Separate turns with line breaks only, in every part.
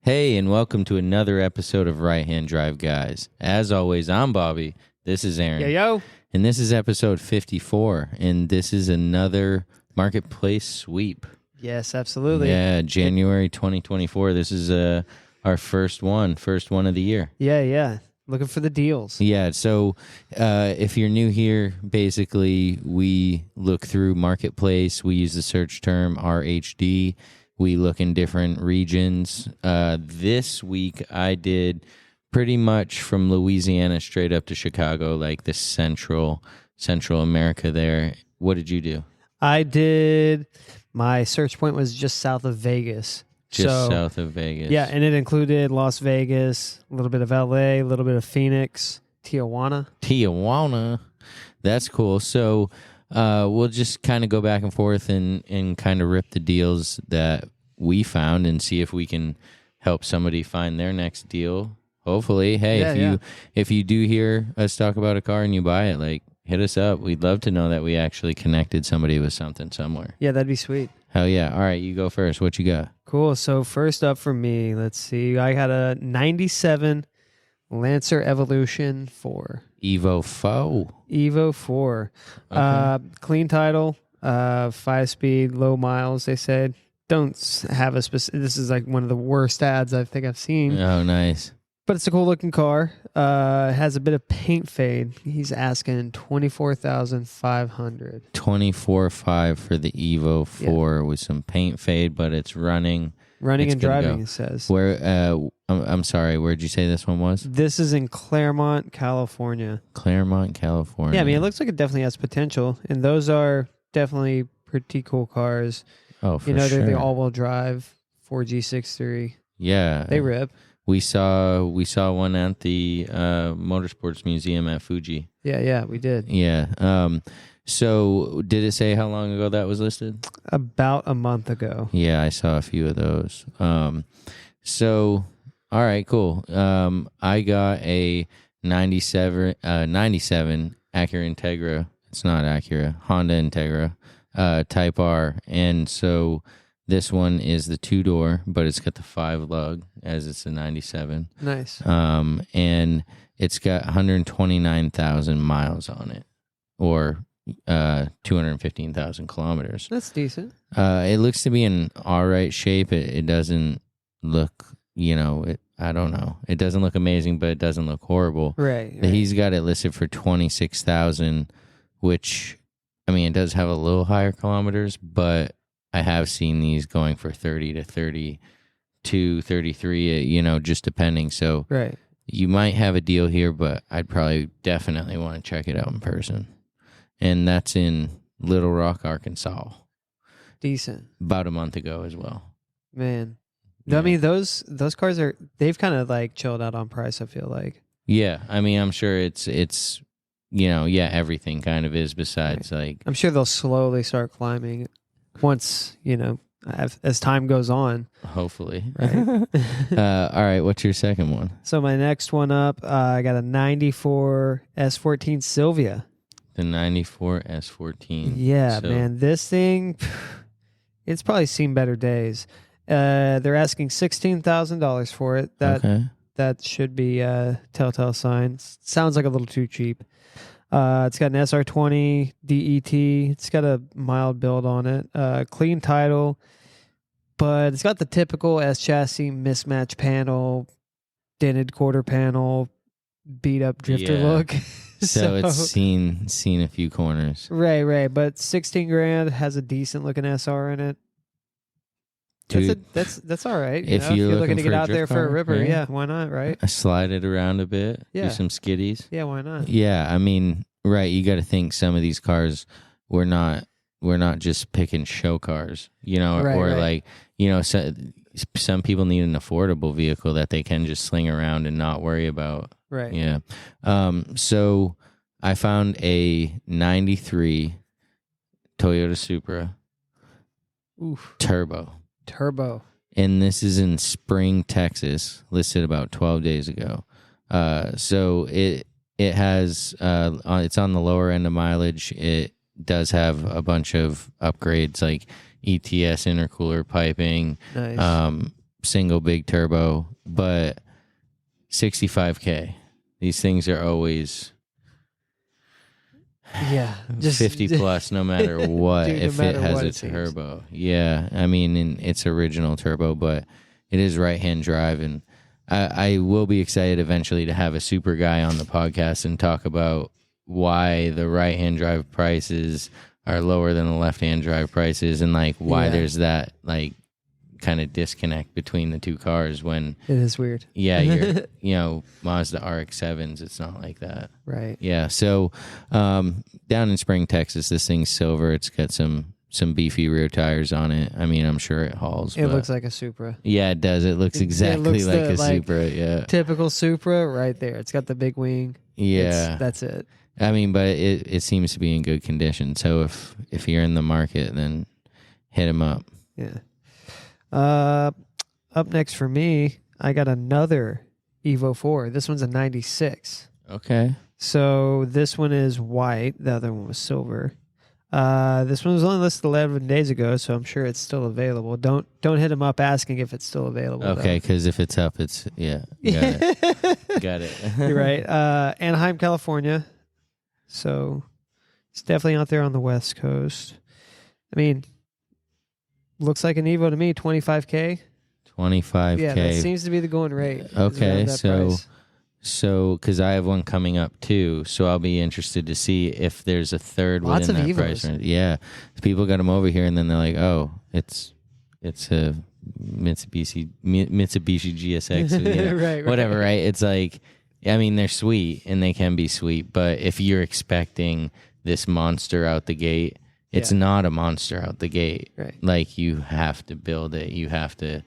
Hey, and welcome to another episode of Right Hand Drive, guys. As always, I'm Bobby. This is Aaron.
Yo.
And this is episode 54, and this is another marketplace sweep.
Yes, absolutely.
Yeah, January 2024. This is our first one of the year.
Yeah. Looking for the deals.
Yeah, so if you're new here, basically we look through marketplace. We use the search term RHD. We look in different regions. This week I did pretty much from Louisiana straight up to Chicago, like the central America there. What did you do?
I did, my search point was just south of Vegas.
South of Vegas.
Yeah, and it included Las Vegas, a little bit of LA, a little bit of Phoenix, Tijuana. That's cool. So we'll just kind of go back and forth and kind of rip the deals that we found and see if we can help somebody find their next deal. Hopefully. Hey, if you do hear us talk about a car and you buy it, like, hit us up. We'd love to know that we actually connected somebody with something somewhere. Yeah, that'd be sweet.
Hell yeah. All right, you go first. What you got?
Cool. So first up for me, let's see. I had a 97 Lancer Evolution 4.
Evo 4.
Okay. Clean title, 5-speed, low miles, they said. Don't have a specific. This is like one of the worst ads I think I've seen.
Oh, nice.
But it's a cool looking car. Has a bit of paint fade. He's asking $24,500.
$24,500 for the Evo 4 with some paint fade, but it's running.
Running and driving, it says.
Where? I'm sorry. Where'd you say this one was?
This is in Claremont, California.
Claremont, California.
Yeah, I mean, it looks like it definitely has potential, and those are definitely pretty cool cars.
Oh, for
sure. They're the all-wheel drive 4G63.
Yeah,
they rip.
We saw one at the Motorsports Museum at Fuji.
Yeah, we did.
Yeah. So did it say how long ago that was listed?
About a month ago.
Yeah, I saw a few of those. So all right, cool. I got a 97 Acura Integra. It's not Acura, Honda Integra, Type R, and so this one is the 2-door, but it's got the 5 lug as it's a 97.
Nice.
And it's got 129,000 miles on it, or 215,000 kilometers.
That's decent.
It looks to be in all right shape. It doesn't look, I don't know. It doesn't look amazing, but it doesn't look horrible.
Right.
He's got it listed for 26,000, which, I mean, it does have a little higher kilometers, but I have seen these going for 30 to 32, 33, just depending. So
right.
You might have a deal here, but I'd probably definitely want to check it out in person. And that's in Little Rock, Arkansas.
Decent.
About a month ago as well.
Man.
Yeah.
I mean, those cars they've kind of like chilled out on price, I feel like.
Yeah. I mean, I'm sure it's everything kind of is besides like.
I'm sure they'll slowly start climbing once, as time goes on.
Hopefully.
Right.
All right. What's your second one?
So my next one up, I got a 94 S14 Silvia.
The 94 S14.
Yeah, man. This thing, it's probably seen better days. They're asking $16,000 for it. That should be a telltale sign. Sounds like a little too cheap. It's got an SR20 DET. It's got a mild build on it. Clean title, but it's got the typical S chassis mismatch panel, dented quarter panel, beat up drifter look.
So it's seen a few corners.
Right. But $16,000 has a decent looking SR in it.
Dude,
that's all right.
If you're
looking to get out there for a ripper,
yeah.
yeah, why not, right?
Slide it around a bit,
yeah.
Do some skiddies.
Yeah, why not?
Yeah, I mean, right, you got to think some of these cars, we're not just picking show cars,
right.
Some people need an affordable vehicle that they can just sling around and not worry about.
Right.
Yeah. So I found a 93 Toyota Supra.
Oof.
Turbo. And this is in Spring, Texas, listed about 12 days ago. So it has, it's on the lower end of mileage. It does have a bunch of upgrades like ETS intercooler piping,
nice.
single big turbo, but 65K. These things are always
just
50 plus no matter what.
Dude,
if
no
it
matter
has
what
a
it seems.
turbo. Yeah, I mean, in its original turbo, but it is right-hand drive, and I will be excited eventually to have a super guy on the podcast and talk about why the right-hand drive prices are lower than the left-hand drive prices, and like why there's that like kind of disconnect between the two cars when
it is weird.
Yeah, Mazda RX-7s, it's not like that.
Right.
Yeah, so down in Spring, Texas, this thing's silver. It's got some beefy rear tires on it. I mean, I'm sure it hauls.
It looks like a Supra.
Yeah, it does. It looks exactly like a Supra. Yeah,
typical Supra right there. It's got the big wing.
Yeah,
that's it.
I mean, but it seems to be in good condition. So if you're in the market, then hit him up.
Yeah. Up next for me, I got another Evo 4. This one's a 96.
Okay.
So this one is white. The other one was silver. This one was only listed 11 days ago, so I'm sure it's still available. Don't hit him up asking if it's still available.
Okay, because if it's up, it's got it. Got it.
You're right. Anaheim, California. So it's definitely out there on the West Coast. I mean, looks like an Evo to me. 25K.
25K.
Yeah, that seems to be the going rate.
Okay, so because I have one coming up too, so I'll be interested to see if there's a third
Lots
within
of
that
Evos.
price range. Yeah, people got them over here, and then they're like, "Oh, it's a Mitsubishi GSX,
right.
Whatever." Right? It's like, I mean, they're sweet and they can be sweet, but if you're expecting this monster out the gate, it's not a monster out the gate.
Right.
Like, you have to build it. You have to,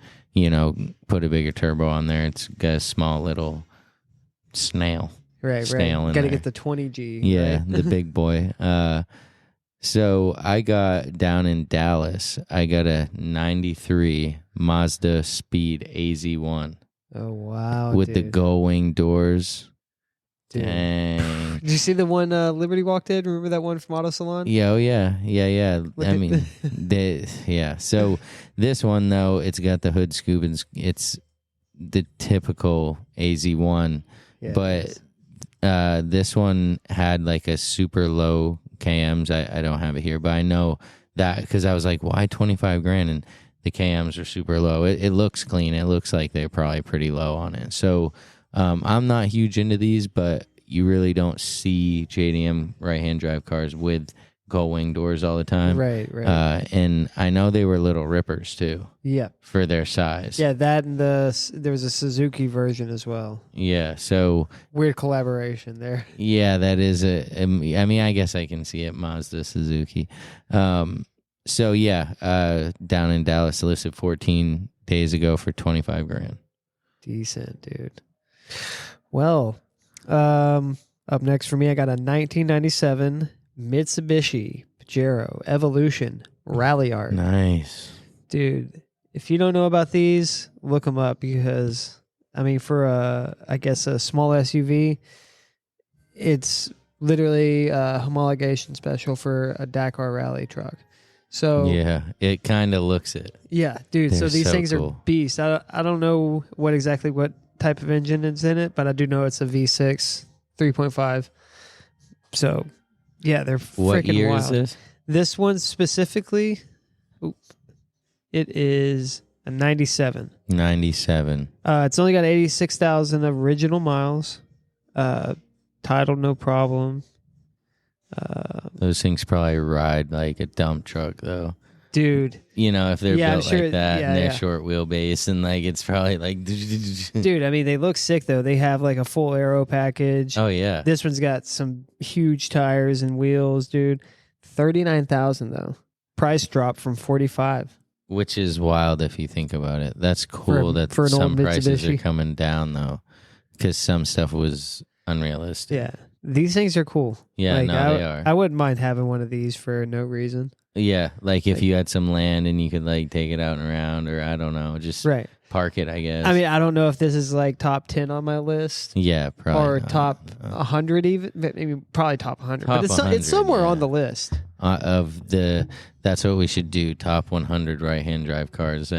put a bigger turbo on there. It's got a small little snail.
Right.
Got
to get the 20G.
Yeah,
right?
the big boy. So I got down in Dallas, I got a 93 Mazda Speed AZ1.
Oh, wow.
With the gull wing doors.
Dude.
Dang.
Did you see the one Liberty Walk did? Remember that one from Auto Salon?
Yeah, yeah. I mean, So this one, though, it's got the hood scoop, and it's the typical AZ1.
Yeah,
but this one had like a super low KMs. I don't have it here, but I know that because I was like, why 25 grand? And the KMs are super low. It looks clean. It looks like they're probably pretty low on it. So I'm not huge into these, but you really don't see JDM right-hand drive cars with gull wing doors all the time.
Right.
And I know they were little rippers too.
Yeah.
For their size.
Yeah, that and there was a Suzuki version as well.
Yeah, so
weird collaboration there.
Yeah, that is I mean, I guess I can see it, Mazda, Suzuki. So yeah, down in Dallas, listed 14 days ago for 25 grand.
Decent, dude. Well, up next for me, I got a 1997 Mitsubishi Pajero Evolution Rally Art.
Nice.
Dude, if you don't know about these, look them up because, I mean, for I guess a small SUV, it's literally a homologation special for a Dakar rally truck. So
yeah, it kind of looks it.
Yeah, dude.
They're
so these things
cool.
are beasts. I don't know what type of engine is in it, but I do know it's a V6 3.5. So yeah, they're freaking wild.
What year is this?
This one specifically, it is a 97.
97.
It's only got 86,000 original miles. Title no problem.
Those things probably ride like a dump truck, though.
Dude.
If they're built
sure,
like that and they're short wheelbase, and like it's probably like...
Dude, I mean, they look sick, though. They have like a full aero package.
Oh, yeah.
This one's got some huge tires and wheels, dude. 39,000 though. Price drop from 45.
Which is wild if you think about it. That's cool that some prices are coming down, though, because some stuff was unrealistic.
Yeah. These things are cool.
Yeah, they are.
I wouldn't mind having one of these for no reason.
Yeah, like if you had some land and you could like take it out and around, or I don't know, just park it, I guess.
I mean, I don't know if this is like top 10 on my list.
Yeah, probably.
Or top 100 even. Maybe probably top 100.
Top
but
100,
it's somewhere on the list.
That's what we should do, top 100 right-hand drive cars.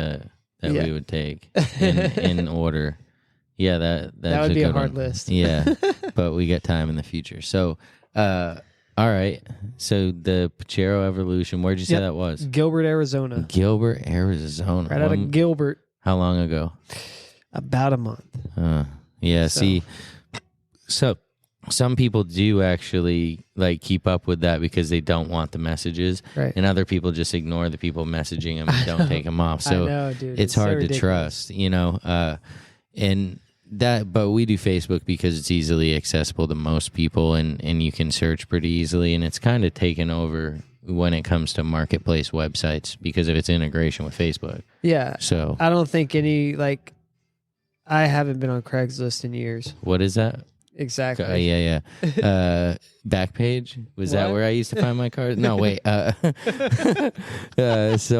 that we would take in order. Yeah, that
would be a hard list.
Yeah, but we got time in the future. So, all right. So the Pachero Evolution, where'd you say that was?
Gilbert, Arizona.
Gilbert, Arizona.
Right out of Gilbert.
How long ago?
About a month.
Yeah. So. See, so some people do actually like keep up with that because they don't want the messages,
right?
And other people just ignore the people messaging them and don't take them off. So
I know, dude.
it's hard to trust, you know. And that, but we do Facebook because it's easily accessible to most people, and you can search pretty easily, and it's kind of taken over when it comes to marketplace websites because of its integration with Facebook.
Yeah.
So
I don't think I haven't been on Craigslist in years.
What is that?
Exactly.
Yeah. Backpage? Was that where I used to find my cars? No, wait. So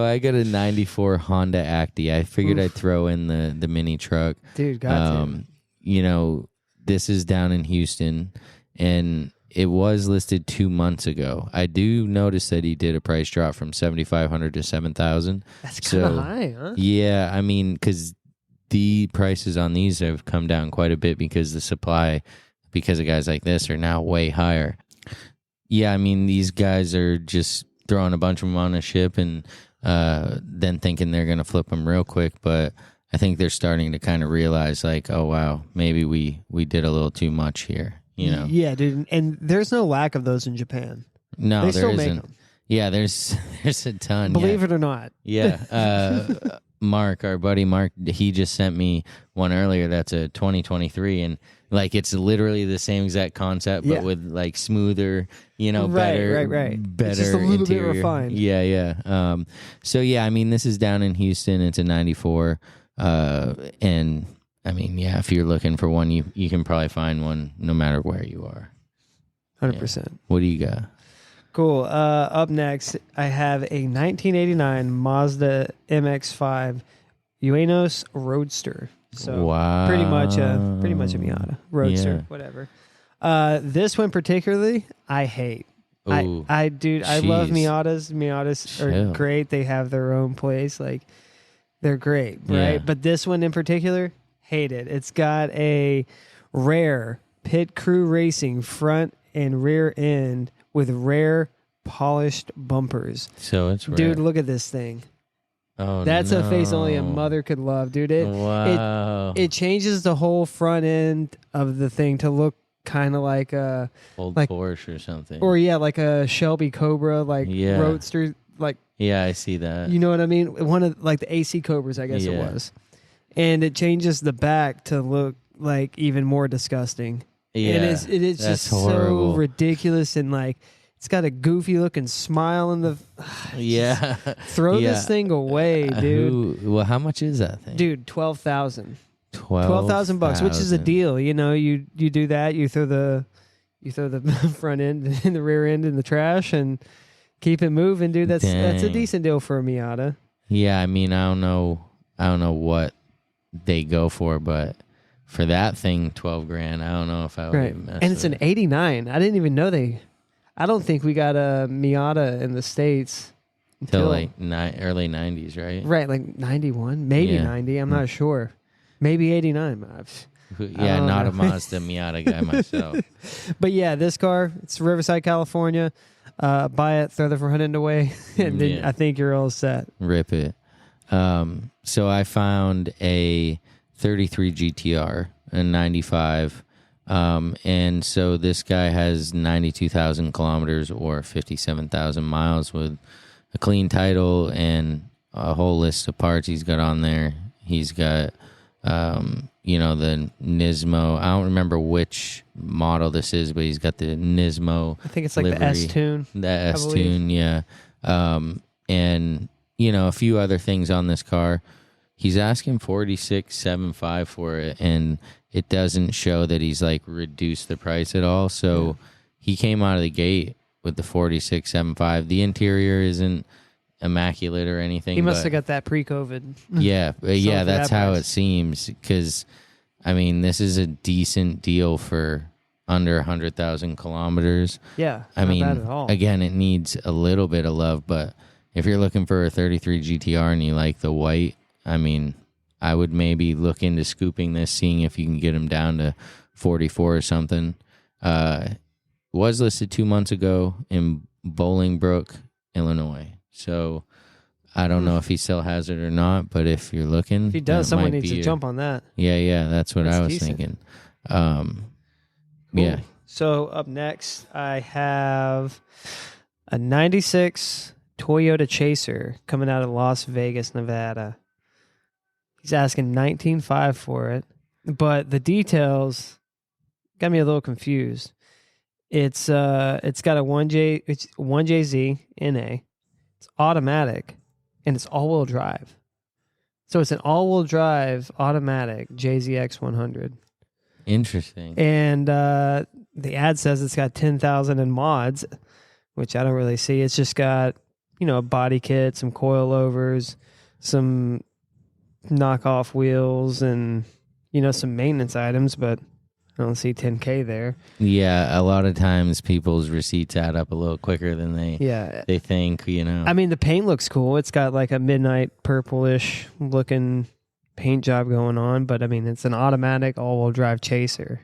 I got a 94 Honda Acti. I figured I'd throw in the mini truck.
Dude, got to.
You know, this is down in Houston, and it was listed 2 months ago. I do notice that he did a price drop from $7,500 to $7,000.
That's kind of high, huh?
Yeah, I mean, because the prices on these have come down quite a bit because the supply, because of guys like this, are now way higher. Yeah, I mean, these guys are just throwing a bunch of them on a ship and then thinking they're going to flip them real quick. But I think they're starting to kind of realize, like, oh, wow, maybe we did a little too much here, you know?
Yeah, dude. And there's no lack of those in Japan.
No,
they
there
still
isn't.
make them.
Yeah, there's a ton.
Believe it or not.
Yeah. Mark, our buddy Mark, he just sent me one earlier that's a 2023, and like it's literally the same exact concept, but with like smoother, you know, better,
it's just a little
interior.
bit refined.
Yeah. So yeah, I mean, this is down in Houston. It's a 94, and I mean, yeah, if you're looking for one, you can probably find one no matter where you are.
100%.
Yeah. What do you got?
Cool. Up next, I have a 1989 Mazda MX-5 Uenos Roadster. So
wow.
pretty much a Miata Roadster, whatever. This one particularly, I hate.
Ooh,
I love Miatas. Miatas are great. They have their own place. Like, they're great, right?
Yeah.
But this one in particular, hate it. It's got a rare Pit Crew Racing front and rear end with rare polished bumpers.
So it's rare.
Dude, look at this thing.
Oh,
that's a face only a mother could love, dude. It changes the whole front end of the thing to look kind of like a
old Porsche or something,
or like a Shelby Cobra, Roadster, like.
Yeah, I see that.
You know what I mean? One of like the AC Cobras, I guess it was, and it changes the back to look like even more disgusting.
Yeah,
and it is just
horrible.
So ridiculous, and like it's got a goofy looking smile in the. Throw this thing away, dude.
Well, how much is that thing,
dude? $12,000, which is a deal. You know, you do that. You throw the front end and the rear end in the trash and keep it moving, dude. That's a decent deal for a Miata.
Yeah, I mean, I don't know what they go for, but for that thing, $12,000. I don't know if I would even mess
and it's
with
an '89. I didn't even know I don't think we got a Miata in the States
until like early '90s, right?
Right, like 91, maybe 90. I'm not sure. Maybe 89.
Yeah, not a Mazda Miata guy myself.
But yeah, this car, it's Riverside, California. Buy it, throw the front end away, and then I think you're all set.
Rip it. So I found a 33 GTR, a 95. And so this guy has 92,000 kilometers or 57,000 miles with a clean title and a whole list of parts he's got on there. He's got, the Nismo. I don't remember which model this is, but he's got the Nismo.
I think it's like
livery.
the S-Tune.
The S-Tune, yeah. And, a few other things on this car. He's asking $46,750 for it, and it doesn't show that he's like reduced the price at all. So he came out of the gate with the $46,750. The interior isn't immaculate or anything.
He must have got that pre-COVID.
Yeah, that's how it seems. Because I mean, this is a decent deal for under 100,000 kilometers.
Yeah,
I mean,
not bad at all.
Again, it needs a little bit of love, but if you're looking for a 33 GTR and you like the white, I mean, I would maybe look into scooping this, seeing if you can get them down to 44 or something. Was listed 2 months ago in Bolingbrook, Illinois. So I don't know if he still has it or not, but if you're looking,
if he does, someone needs to jump on that.
Yeah, that's what I was thinking.
Cool.
Yeah.
So up next, I have a 96 Toyota Chaser coming out of Las Vegas, Nevada. He's asking $19,500 for it, but the details got me a little confused. It's got a 1JZ NA. It's automatic, and it's all-wheel drive. So it's an all-wheel drive automatic JZX 100.
Interesting.
And the ad says it's got 10,000 in mods, which I don't really see. It's just got, a body kit, some coilovers, some knockoff wheels, and, some maintenance items, but I don't see 10K there.
Yeah, a lot of times people's receipts add up a little quicker than they think,
I mean, the paint looks cool. It's got like a midnight purplish looking paint job going on, but I mean, it's an automatic all-wheel drive Chaser.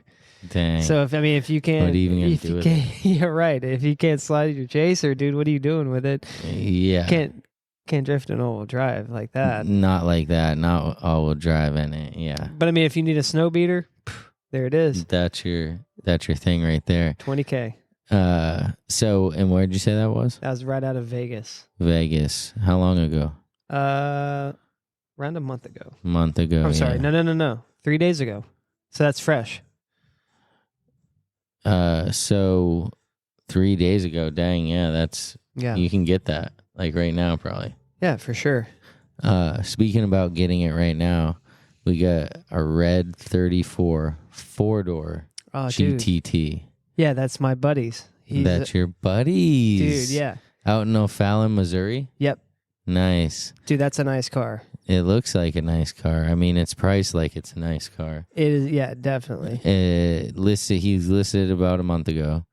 Dang.
So if you can't,
what are you even gonna do with it?
Yeah, right. If you can't slide your Chaser, dude, what are you doing with it?
Yeah,
can't drift an all-wheel drive like that.
Not like that. Not all-wheel drive in it. Yeah.
But I mean, if you need a snow beater, there it is.
That's your thing right there.
20K.
So, and where did you say that was?
That was right out of Vegas.
Vegas. How long ago?
Around a month ago.
I'm
sorry. No. 3 days ago. So that's fresh.
So 3 days ago. Dang, yeah, you can get that like right now probably.
Yeah, for sure.
Speaking about getting it right now, we got a red 34 4-door GTT.
Dude. Yeah, that's my buddy's.
That's your buddy's.
Dude, yeah.
Out in O'Fallon, Missouri?
Yep.
Nice.
Dude, that's a nice car.
It looks like a nice car. I mean, it's priced like it's a nice car.
It is, yeah, definitely.
He's listed about a month ago.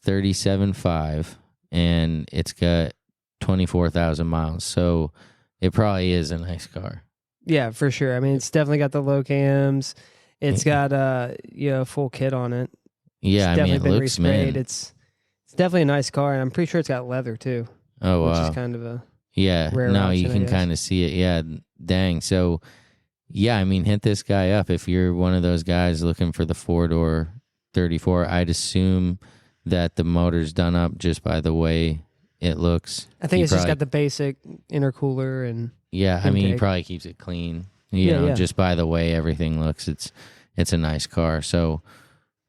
37.5, and it's got 24,000 miles. So it probably is a nice car.
Yeah, for sure. I mean, it's definitely got the low cams. It's got full kit on it.
Yeah,
it's
it looks mint.
It's definitely a nice car, and I'm pretty sure it's got leather too.
Oh wow,
which is kind of a
rare
option,
you can kind of see it. Yeah, dang. So yeah, I mean, hit this guy up if you're one of those guys looking for the 4-door 34. I'd assume that the motor's done up just by the way it looks.
I think it's just got the basic intercooler and.
Yeah, I mean, he probably keeps it clean. Just by the way everything looks, it's a nice car. So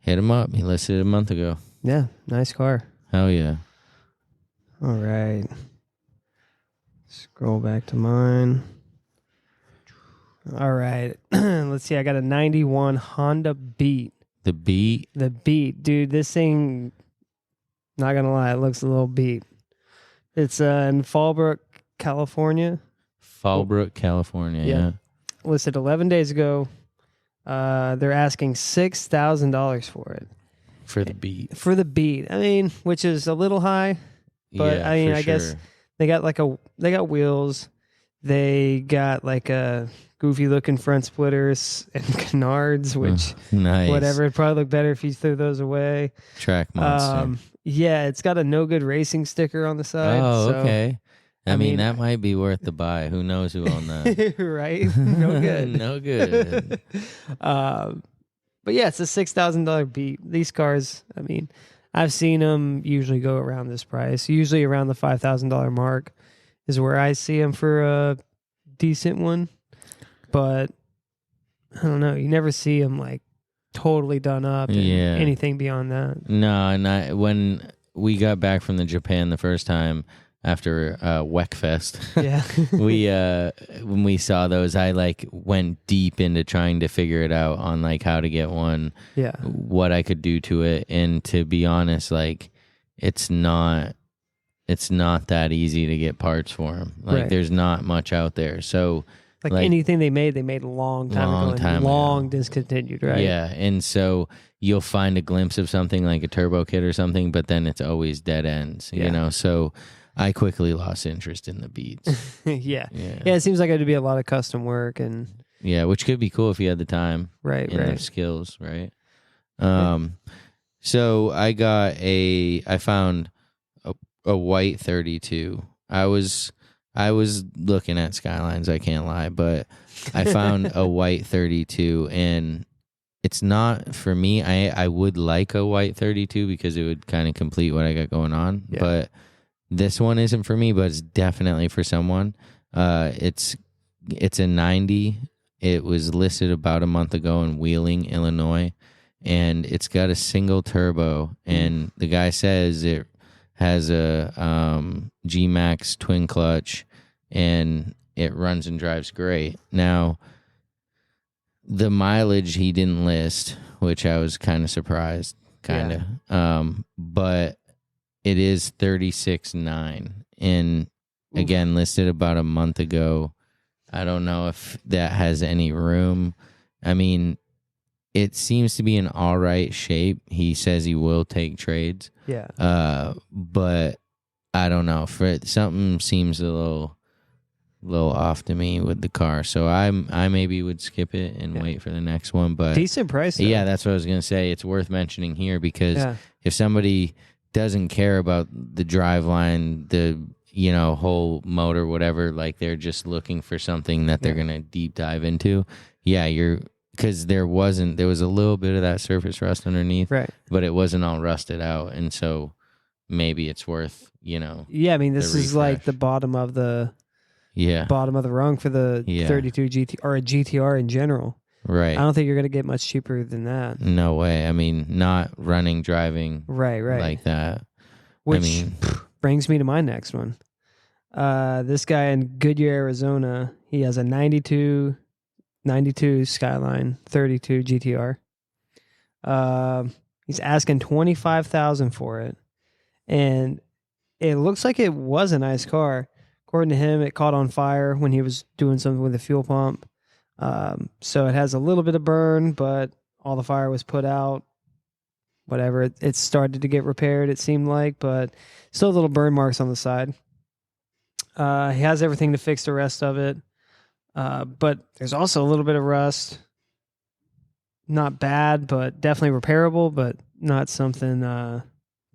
hit him up. He listed it a month ago.
Yeah, nice car.
Hell yeah.
All right. Scroll back to mine. All right. Let's see. I got a 91 Honda Beat.
The Beat?
The Beat. Dude, this thing, not going to lie, it looks a little beat. It's in Fallbrook, California.
Fallbrook, California, yeah.
Listed 11 days ago. They're asking $6,000 for it.
For the Beat.
For the Beat. I mean, which is a little high, but
yeah,
I mean,
I
guess they got wheels. They got like a goofy looking front splitters and canards, which
nice.
Whatever. It'd probably look better if you threw those away.
Track monster.
Yeah, it's got a no good racing sticker on the side.
Oh, okay. I mean, that might be worth the buy. Who knows who owned that?
Right? No good.
No good.
But yeah, it's a $6,000 Beat. These cars, I mean, I've seen them usually go around this price. Usually around the $5,000 mark is where I see them for a decent one. But I don't know. You never see them like totally done up and anything beyond that.
No, and when we got back from the Japan the first time, after Weckfest, when we saw those, I like went deep into trying to figure it out on like how to get one, what I could do to it, and to be honest, like it's not that easy to get parts for them. Like there's not much out there, so
like anything they made a long time ago, discontinued, right?
Yeah, and so you'll find a glimpse of something like a turbo kit or something, but then it's always dead ends, you know. So I quickly lost interest in the Beats.
Yeah. It seems like it'd be a lot of custom work and
which could be cool if you had the time,
right,
and
right,
the skills, right? So I found a white 32. I was looking at Skylines, I can't lie, but I found a white 32, and it's not for me. I would like a white 32 because it would kind of complete what I got going on, but this one isn't for me, but it's definitely for someone. It's a 90. It was listed about a month ago in Wheeling, Illinois, and it's got a single turbo, and the guy says it has a G-Max twin clutch, and it runs and drives great. Now, the mileage he didn't list, which I was kind of surprised, but it is 36.9, and again, listed about a month ago. I don't know if that has any room. I mean, it seems to be in all right shape. He says he will take trades.
Yeah.
But I don't know. Something seems a little off to me with the car. So I maybe would skip it and wait for the next one. But
decent price, though.
Yeah, that's what I was gonna say. It's worth mentioning here because if somebody doesn't care about the driveline, the whole motor, whatever, like they're just looking for something that they're gonna deep dive into. Because there was a little bit of that surface rust underneath,
right? But
it wasn't all rusted out, and so maybe it's worth
Yeah, I mean, this is like the bottom of the rung for the 32 GT or a GTR in general.
Right.
I don't think you're gonna get much cheaper than that.
No way. I mean, not driving,
right,
like that.
Which brings me to my next one. This guy in Goodyear, Arizona, he has a 92 Skyline 32 GTR. He's asking $25,000 for it, and it looks like it was a nice car. According to him, it caught on fire when he was doing something with the fuel pump. So it has a little bit of burn, but all the fire was put out. Whatever, it started to get repaired, it seemed like, but still little burn marks on the side. He has everything to fix the rest of it. But there's also a little bit of rust. Not bad, but definitely repairable, but not something that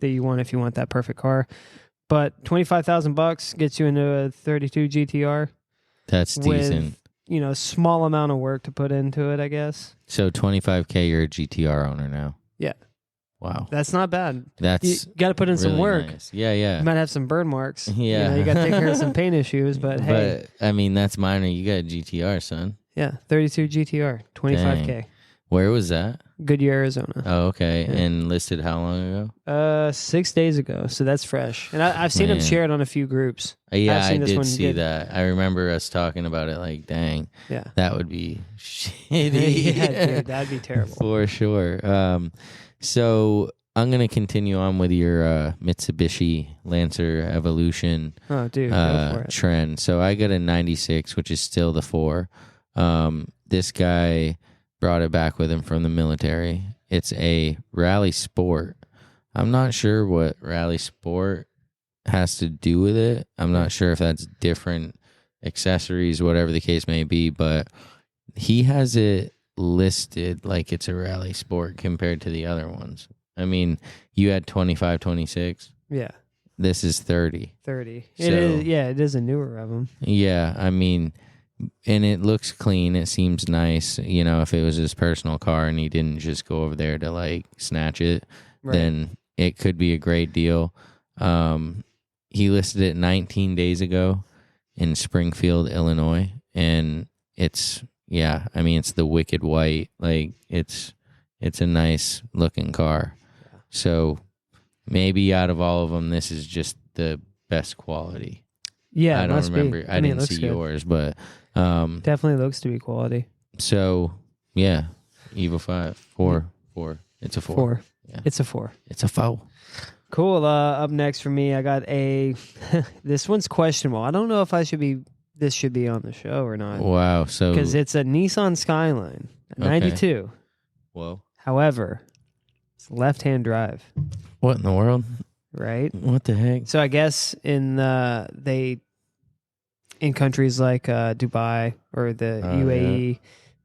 you want if you want that perfect car. But $25,000 gets you into a 32 GTR.
That's decent.
With, small amount of work to put into it, I guess.
So $25K, you're a GTR owner now.
Yeah.
Wow.
That's not bad.
You
got to put in some work.
Nice. Yeah.
You might have some burn marks.
Yeah.
You got to take care of some paint issues, but hey.
But, I mean, that's minor. You got a GTR, son.
Yeah, 32 GTR, $25K.
Dang. Where was that?
Goodyear, Arizona.
Oh, okay. Yeah. And listed how long
ago? 6 days ago, so that's fresh. And I've seen him share it on a few groups.
Yeah, I did see that. I remember us talking about it like, dang, that would be shitty.
Yeah, dude, that'd be terrible.
For sure. So I'm going to continue on with your Mitsubishi Lancer Evolution
go for it.
trend. So I got a 96, which is still the 4. This guy brought it back with him from the military. It's a Rally Sport. I'm not sure what Rally Sport has to do with it. I'm not sure if that's different accessories, whatever the case may be, but he has it listed like it's a Rally Sport compared to the other ones. I mean, you had 25, 26.
Yeah.
This is 30.
30. It is a newer of them.
Yeah, I mean, and it looks clean. It seems nice. If it was his personal car and he didn't just go over there to like snatch it, then it could be a great deal. He listed it 19 days ago in Springfield, Illinois, and it's the wicked white. Like it's a nice looking car. Yeah. So maybe out of all of them, this is just the best quality.
Yeah,
I don't remember. I didn't see yours, but
definitely looks to be quality.
So yeah, Evo 5, 4. It's a 4.
4.
Yeah.
It's a 4.
It's a 4.
Cool. Up next for me, I got a. This one's questionable. I don't know if this should be on the show or not.
Wow. So
because it's a Nissan Skyline, a 92.
Whoa.
However, it's left-hand drive.
What in the world?
right?
What the heck?
So I guess in countries like Dubai or the UAE,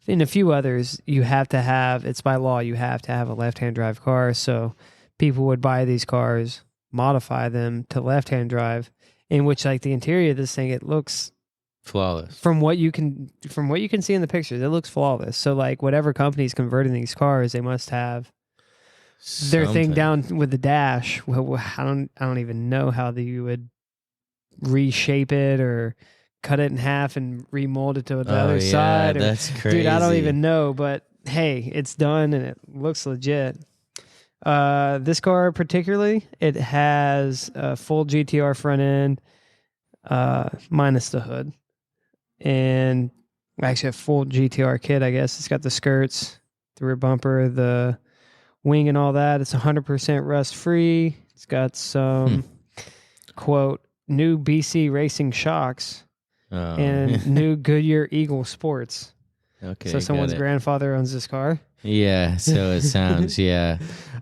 and a few others, you have to have, it's by law, you have to have a left-hand drive car. So people would buy these cars, modify them to left-hand drive, in which like the interior of this thing, it looks
flawless.
From what you can see in the pictures, it looks flawless. So like whatever company's converting these cars, they must have their thing down with the dash. Well, I don't even know how you would reshape it or cut it in half and remold it to the other side.
That's crazy.
Dude, I don't even know, but hey, it's done and it looks legit. This car particularly, it has a full GTR front end, minus the hood, and actually a full GTR kit, I guess. It's got the skirts, the rear bumper, the wing and all that. It's 100% rust free. It's got some quote new BC Racing shocks and new Goodyear Eagle Sports.
Okay,
so someone's grandfather owns this car.
Yeah, so it sounds, yeah.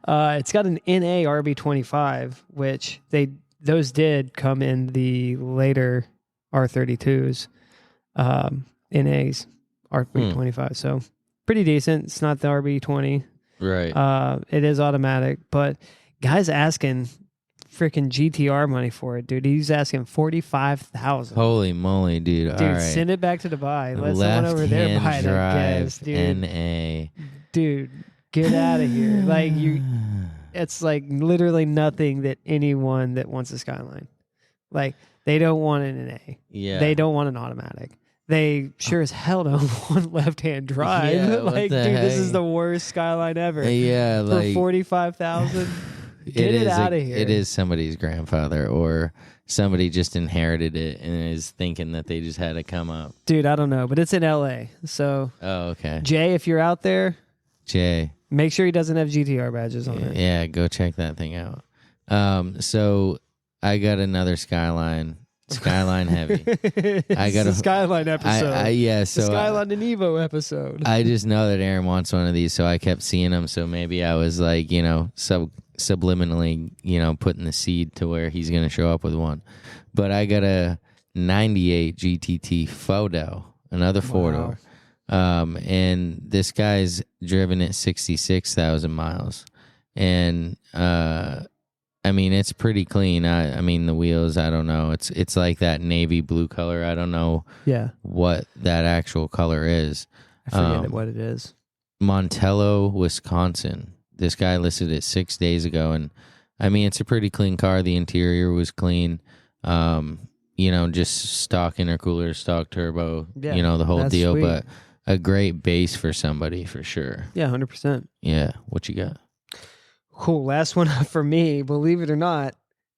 It's got an NA RB25, which those did come in the later R32s, NAs RB25. So pretty decent. It's not the RB20.
Right.
It is automatic, but guys asking freaking GTR money for it, dude. He's asking $45,000.
Holy moly, dude!
Dude,
all right.
Send it back to Dubai. Let someone over there buy it. I guess, dude.
NA.
Dude, get out of here! Like it's like literally nothing that anyone that wants a Skyline, like they don't want an NA.
Yeah.
They don't want an automatic. They sure as hell don't want left-hand drive.
Yeah,
like, dude, this is the worst Skyline ever.
Yeah, like
for $45,000. Get it out of here.
It is somebody's grandfather, or somebody just inherited it and is thinking that they just had to come up.
Dude, I don't know, but it's in LA. So,
okay.
Jay, if you're out there, make sure he doesn't have GTR badges on it.
Yeah, go check that thing out. So I got another Skyline heavy. I got a
Skyline episode.
So
the Skyline and Evo episode.
I just know that Aaron wants one of these, so I kept seeing them. So maybe I was like, subliminally, putting the seed to where he's gonna show up with one. But I got a '98 GTT photo, another four-door, and this guy's driven it 66,000 miles, and I mean, it's pretty clean. I mean, the wheels, I don't know. It's like that navy blue color. I don't know what that actual color is.
I forget what it is.
Montello, Wisconsin. This guy listed it 6 days ago. And, I mean, it's a pretty clean car. The interior was clean. Just stock intercooler, stock turbo, the whole deal.
Sweet.
But a great base for somebody, for sure.
Yeah, 100%.
Yeah. What you got?
Cool. Last one up for me. Believe it or not,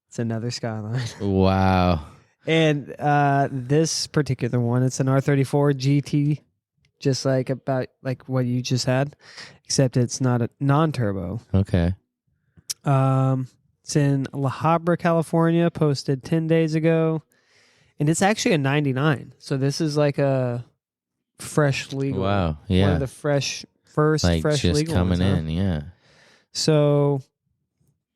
it's another Skyline.
Wow.
And this particular one, it's an R34 GT, just like what you just had, except it's not a non-turbo.
Okay.
It's in La Habra, California, posted 10 days ago, and it's actually a 99. So this is like a fresh legal.
Wow. Yeah.
One of the first fresh
just
legal
coming
ones,
in. Yeah.
So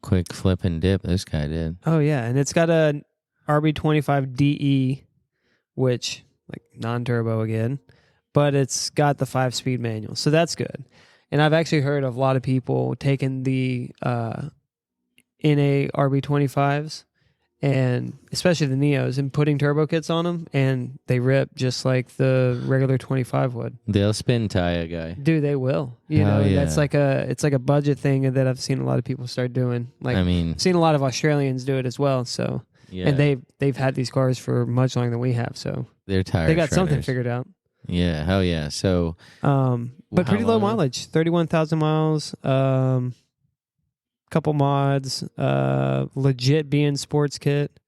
quick flip and dip, this guy did.
Oh yeah, and it's got a RB25 DE, which like non-turbo again, but it's got the 5-speed manual, so that's good. And I've actually heard of a lot of people taking the NA RB25s, and especially the Neos, and putting turbo kits on them, and they rip just like the regular 25 would.
They'll spin tie a guy.
Dude, they will. And that's like it's like a budget thing that I've seen a lot of people start doing. Like, I mean, I've seen a lot of Australians do it as well. So, and they've had these cars for much longer than we have. So
they're tired.
They got something figured out.
Yeah, hell yeah. So,
but pretty low mileage, 31,000 miles. Couple mods, legit being sports kit,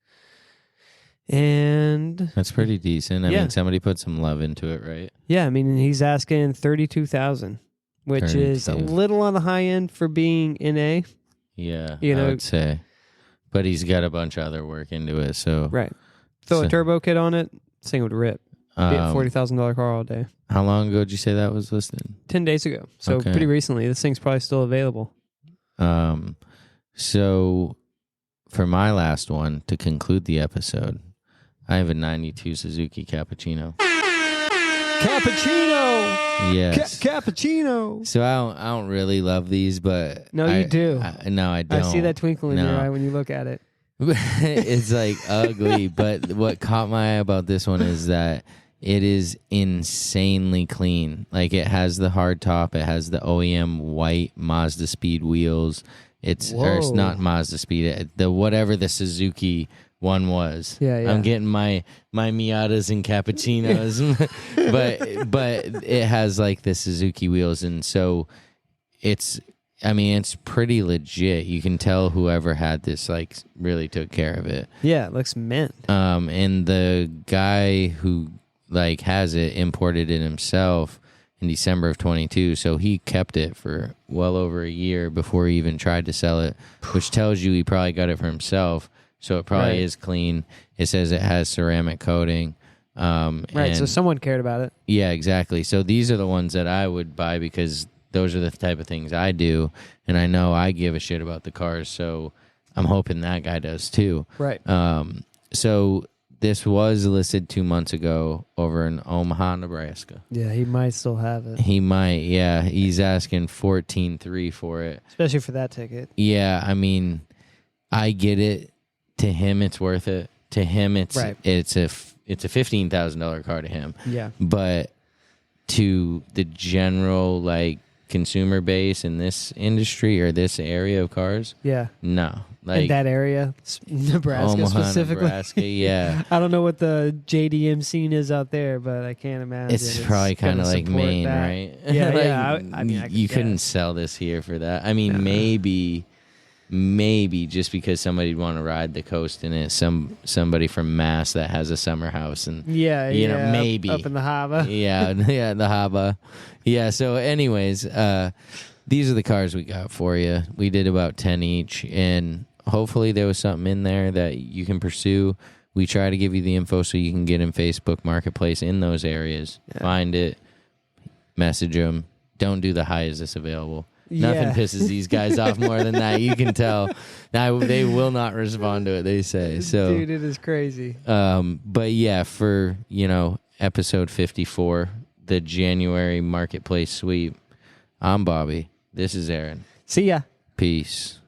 and
that's pretty decent. I mean, somebody put some love into it, right?
Yeah, I mean, he's asking 32,000, which is a little on the high end for being NA.
Yeah, I would say, but he's got a bunch of other work into it, so
right. Throw a turbo kit on it, this thing would rip. Be a $40,000 car all day.
How long ago did you say that was listed?
10 days ago, so pretty recently. This thing's probably still available.
So for my last one to conclude the episode, I have a 92 Suzuki Cappuccino.
Cappuccino.
Yes.
Cappuccino.
So I don't really love these, but
no, you do.
No, I don't.
I see that twinkle in your eye when you look at it.
It's like ugly, but what caught my eye about this one is that it is insanely clean. Like, it has the hard top, it has the OEM white Mazda Speed wheels. Or it's not Mazda Speed, the whatever the Suzuki one was.
Yeah.
I'm getting my Miatas and Cappuccinos, but it has like the Suzuki wheels, and so it's pretty legit. You can tell whoever had this like really took care of it.
Yeah, it looks mint.
And the guy who like has it imported it himself in December of 22, so he kept it for well over a year before he even tried to sell it, which tells you he probably got it for himself. So it probably is clean. It says it has ceramic coating.
Right, so someone cared about it.
Yeah, exactly. So these are the ones that I would buy because those are the type of things I do, and I know I give a shit about the cars, so I'm hoping that guy does too.
Right.
So this was listed 2 months ago over in Omaha, Nebraska.
Yeah, he might still have it.
He might, yeah. He's asking $14,300 for it.
Especially for that ticket.
Yeah, I mean, I get it. To him, it's worth it. To him, it's a $15,000 car to him.
Yeah.
But to the general like consumer base in this industry or this area of cars, no. Like
in that area, Nebraska
Omaha,
specifically.
Nebraska, yeah.
I don't know what the JDM scene is out there, but I can't imagine.
It's probably kind of like Maine,
that.
right?
Yeah,
like,
yeah. I mean,
you couldn't sell this here for that. I mean, maybe just because somebody'd want to ride the coast in it, somebody from Mass that has a summer house, and you know, maybe
up in the harbor.
yeah, the harbor. Yeah. So, anyways, these are the cars we got for you. We did about 10 each, and hopefully there was something in there that you can pursue. We try to give you the info so you can get in Facebook Marketplace in those areas, find it, message them. Don't do the hi, is this available? Nothing pisses these guys off more than that. You can tell. Now they will not respond to it. They say so.
Dude, it is crazy.
But yeah, for episode 54, the January Marketplace sweep. I'm Bobby. This is Aaron.
See ya.
Peace.